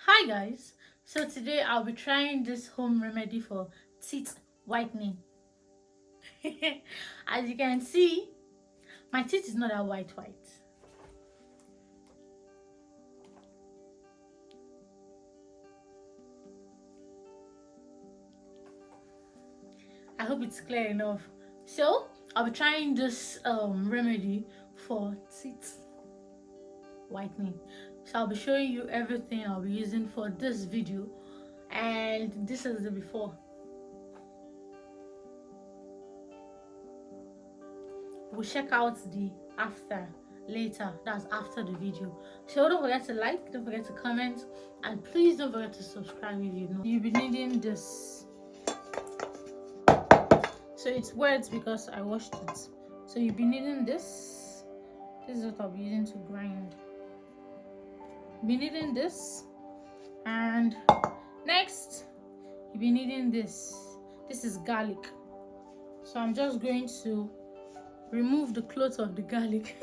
Hi guys, so today I'll be trying this home remedy for teeth whitening. As you can see, my teeth is not that white. I hope it's clear enough. So I'll be trying this remedy for teeth whitening. So I'll be showing you everything I'll be using for this video, and this is the before. We'll check out the after later. That's after the video. So don't forget to like, don't forget to comment, and please don't forget to subscribe if you know. You'll be needing this. So it's wet because I washed it. So you'll be needing this. This is what I'll be using to grind. You'll be needing this, and next you'll be needing this. This is garlic. So I'm just going to remove the cloth of the garlic.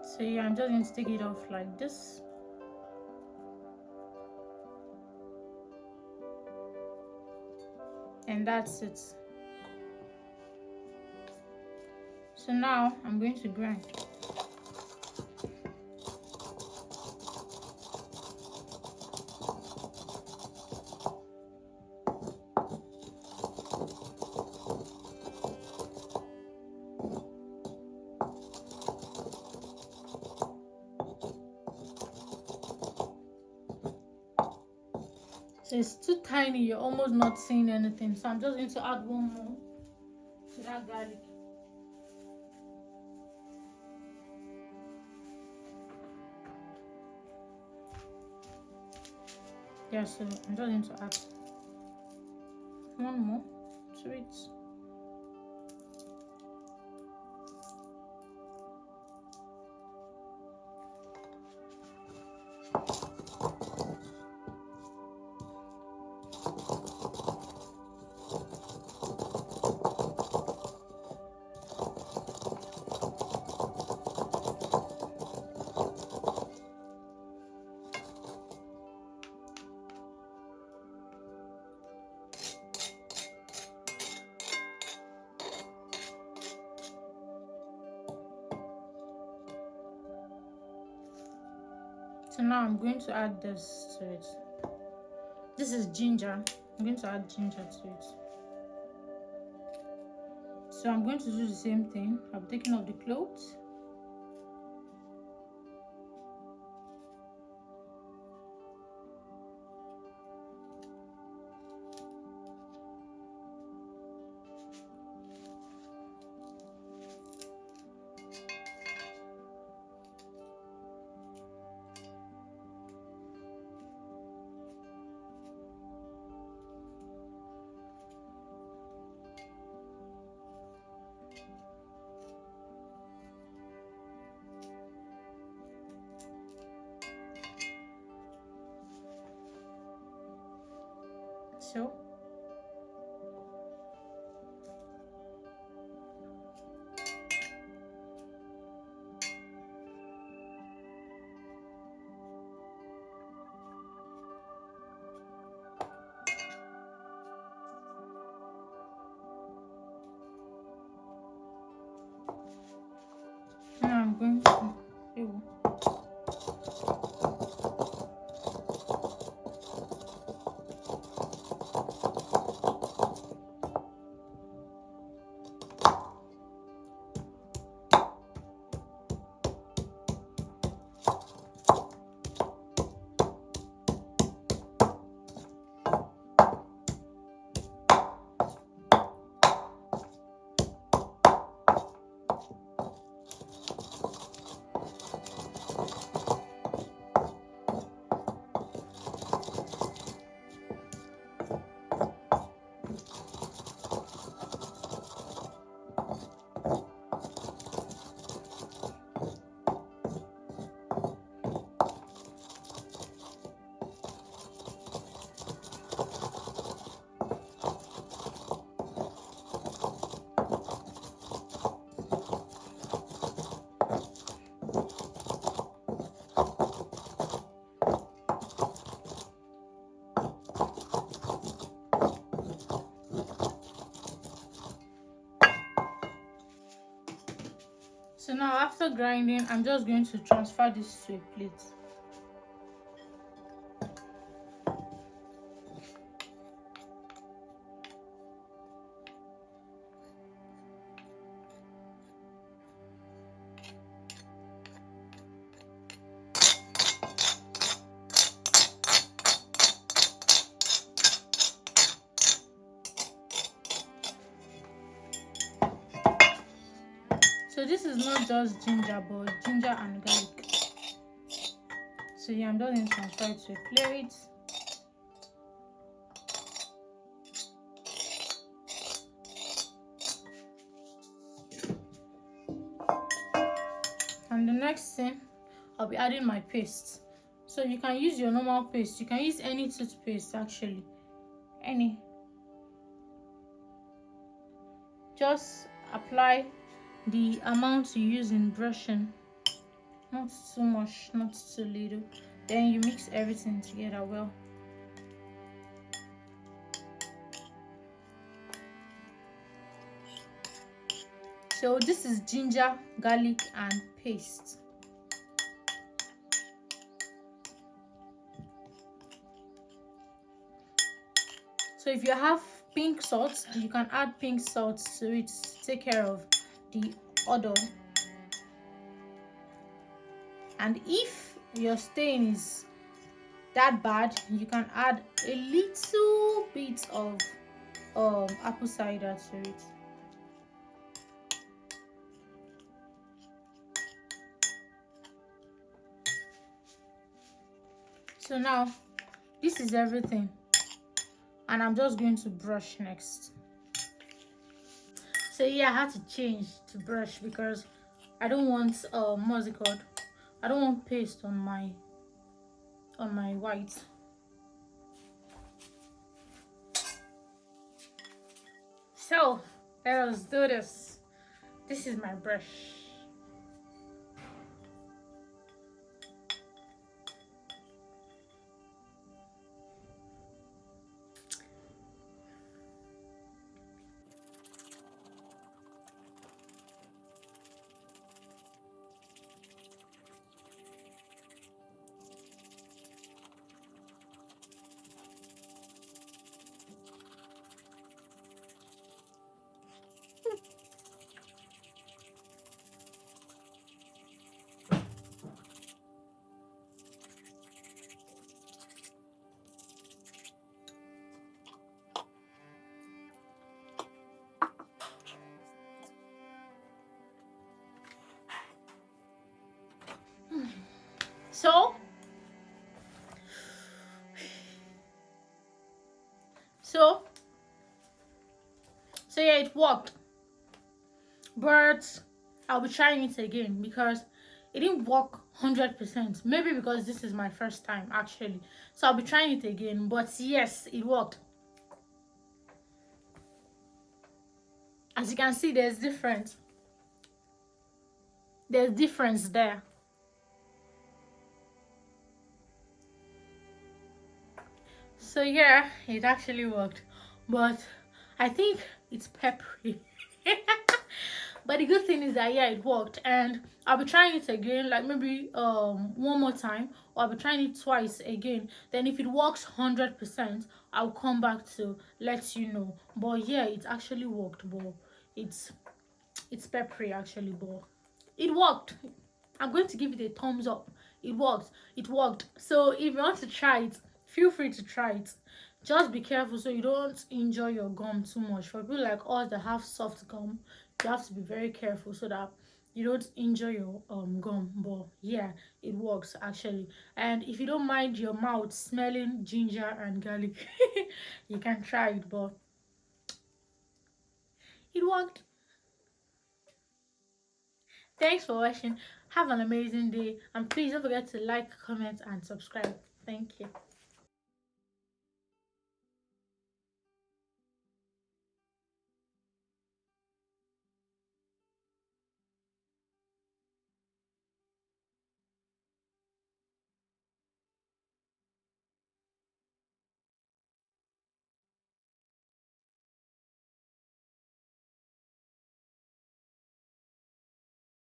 So yeah, I'm just going to take it off like this. And that's it. So now I'm going to grind. So it's too tiny, you're almost not seeing anything. So I'm just going to add one more to that garlic. Yeah, so I'm just going to add one more to it. So now I'm going to add this to it. This is ginger. I'm going to add ginger to it. So I'm going to do the same thing. I'm taking off the clothes. So now I'm going to after grinding, I'm just going to transfer this to a plate. So this is not just ginger, but ginger and garlic. So yeah, I'm just going to transfer it to a plate. And the next thing, I'll be adding my paste. So you can use your normal paste. You can use any toothpaste actually. Any. Just apply the amount you use in brushing. Not too much, not too little. Then you mix everything together well. So this is ginger, garlic, and paste. So if you have pink salt, you can add pink salt to it to take care of the odor. And if your stain is that bad, you can add a little bit of apple cider to it. So now this is everything, and I'm just going to brush next. So yeah, I had to change to brush because I don't want what's it called? I don't want paste on my white. So let us do this. This is my brush. So yeah, it worked, but I'll be trying it again because it didn't work 100%. Maybe because this is my first time actually, so I'll be trying it again. But yes, it worked. As you can see, there's difference there. So yeah, it actually worked, but I think it's peppery. But the good thing is that yeah, it worked, and I'll be trying it again, like maybe one more time, or I'll be trying it twice again. Then if it works 100%, I'll come back to let you know. But yeah, it actually worked, but it's peppery actually, but it worked. I'm going to give it a thumbs up. It worked. It worked. So if you want to try it, feel free to try it. Just be careful so you don't injure your gum too much. For people like us that have soft gum, you have to be very careful so that you don't injure your gum. But yeah, it works actually. And if you don't mind your mouth smelling ginger and garlic, you can try it. But it worked. Thanks for watching. Have an amazing day, and please don't forget to like, comment, and subscribe. Thank you.